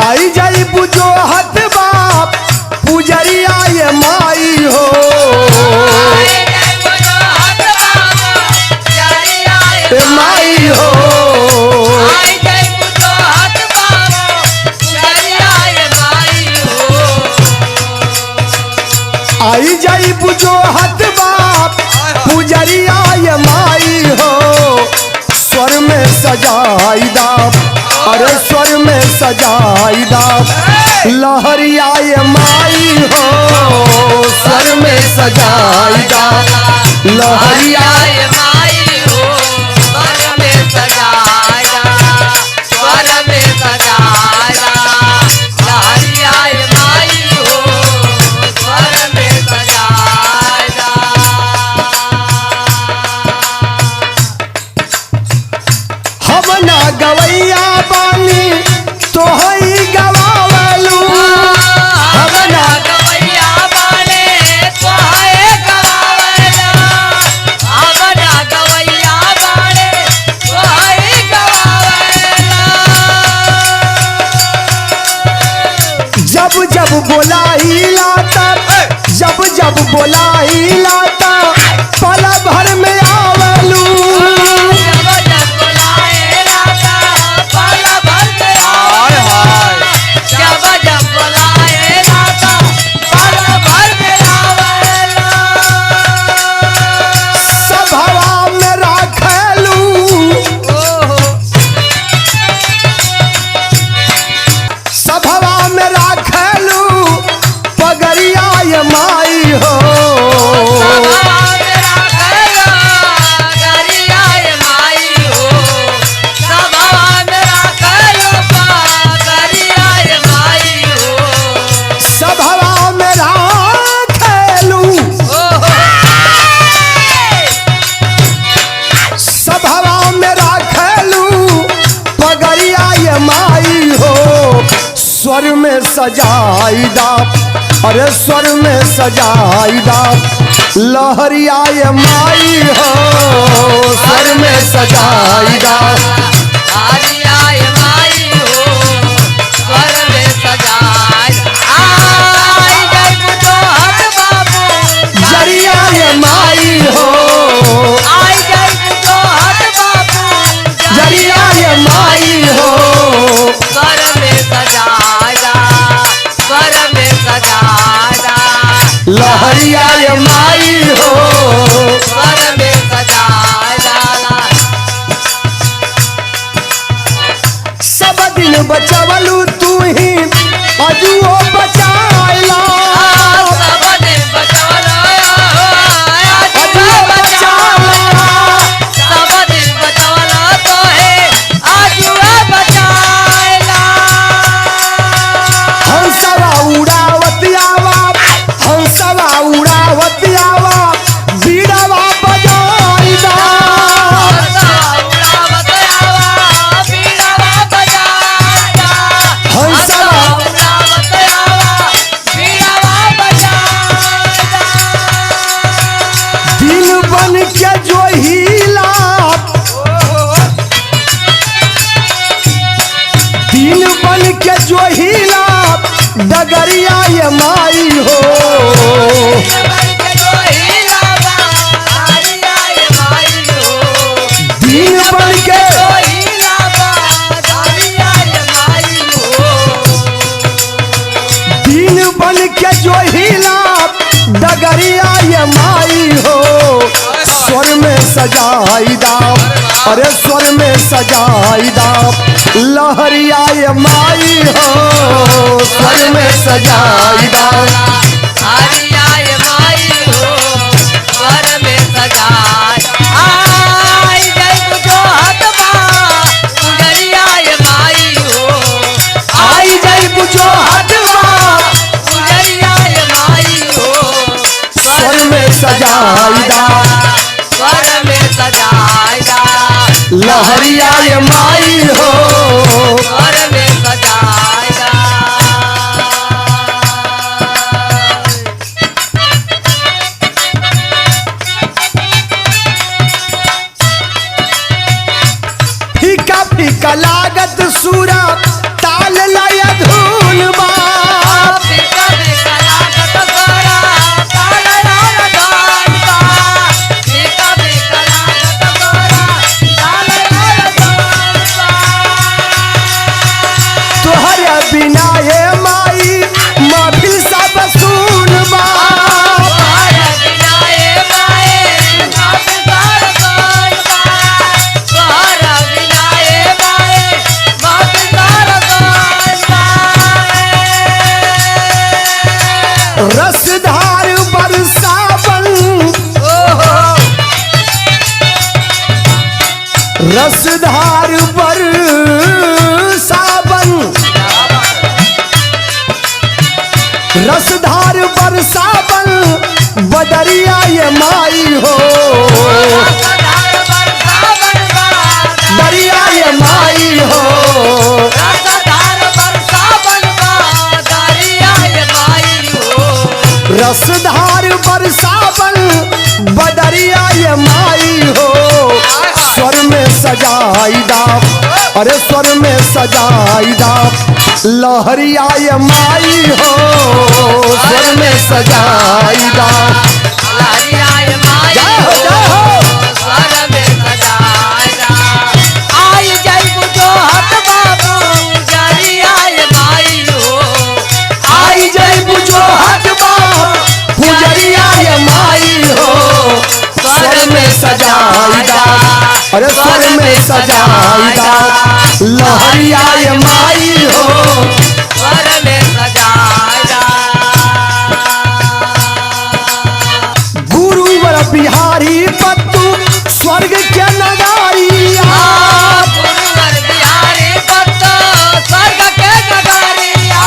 आई जाई बुझो हथ बाप पुजरिया ये माई हो। ए माई हो आई जाई बुझो हथ बाप पुजरिया ये माई हो। स्वर में सजाई दाप, अरे स्वर में सजाई दाप लहरिया ये माई हो। स्वर में सजाई दाप लहरिया ये माई हो। स्वर में सजाई दाप, स्वर में सजाई दाप लहरिया ये माई हो। स्वर में सजाई दाप। हम ना गवैया बानी तो हई गवावलू। हम ना गवैया बाने तो है गवावला। हम ना गवैया बाने तो है गवावला। जब जब बोलाई लाता, जब जब बोलाई लाता पल भर में आवलू। माई हो सभवा में राखेलू, सभवा में राखेलू पगरिया ये माई हो। स्वर में सजाई दाप, अरे स्वर में सजाई दाप लहरिया ये माई हो। स्वर में सजाई दाप लहरिया ये माई हो। स्वर में सजाई आई जय बुझो हथ बाबू जरिया ये माई हो। आई जय बुझो हथ बाबू जरिया ये माई हो। स्वर में सजाया, स्वर में सजाया लहरिया ये माई हो। स्वर में सजाया। सब दिन बचवलू तू ही अजुओ बचाइला। सब दिन बचवला अजुओ बचाइला। सब दिन बचवला तो है आजुआ बचाइला। हंसवा उड़ावत आवा, हंसवा उड़ावत आवा बीड़वा बजाई दा। हंसवा दिल बन के जो हिला, दिल बन के जो हिला डगरिया ये माई हो। दिल बन के दिन बन के जो हिला डगरिया ये माई हो। स्वर में सजाई दाप, अरे स्वर में सजाई दाप लहरिया ये माई हो। स्वर में सजाई दाप आई जाई बुझो हटवा स्वर में सजाई दाप स्वर में सजाया लहरिया ये माई हो। स्वर में सजाया। फीका फीका लागत सूरा ताल लय धू बिना ये माई महफिल सब सुन बा तोहर बिना ये माए महफिल सार सोन बा तोहर बिना ये माए महफिल सार सोन बा रसधार बरसावन रसधार बरसावन रसधार बरसावन बदरिया ये माई हो रसधार बरसावन बा दरिया ये माई हो रसधार बरसावन बा दरिया ये माई हो रसधार बरसावन बदरिया ये माई हो स्वर में सजाई दाप अरे स्वर में सजाई दाप लहरिया ये माई हो स्वर में सजाई दाप लहरिया ये माई जय हो, जय हो। स्वर में सजाया आई जय बुझो हट बाबू जरिया ये माई हो आई जय बुझो हट बाप पुजरिया ये माई हो स्वर में सजाई दाप अरे स्वर में सजाई दाप लहरिया ये माई हो स्वर में सजाया गुरुवर बिहारी पत्तू स्वर्ग के नगारिया गुरुवर बिहारी पत्तो स्वर्ग के नगरिया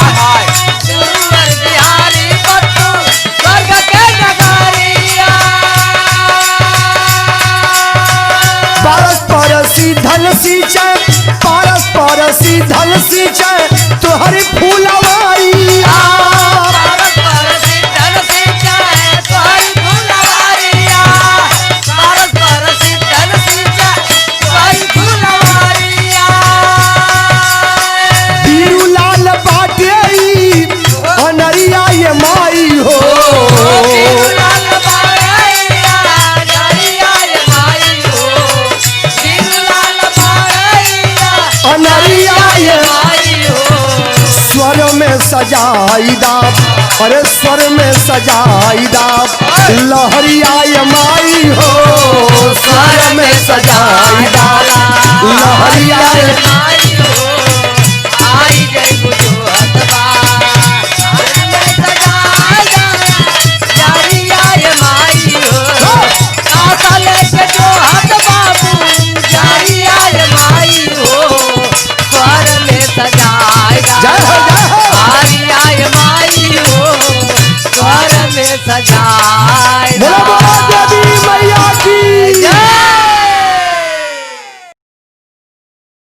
गुरुवर बिहारी पत्तो स्वर्ग के नगरिया पारस परसी धन सींचे पारस परसी धन सींचे तोहरी फूलवारिया पारस परसी धन सींचे तोहरी फूलवारिया पारस परसी धन सींचे तोहरी फूलवारिया बीरूलाल बाटे अनरिया ये माई हो बिरुलाल बारैया जरिया ये माई हो बिरुलाल बारैया अनरिया ये माई हो स्वर में सजाई दाप अरे स्वर में सजाई दाप लहरिया ये माई हो स्वर में सजाई दाप लहरिया ये माई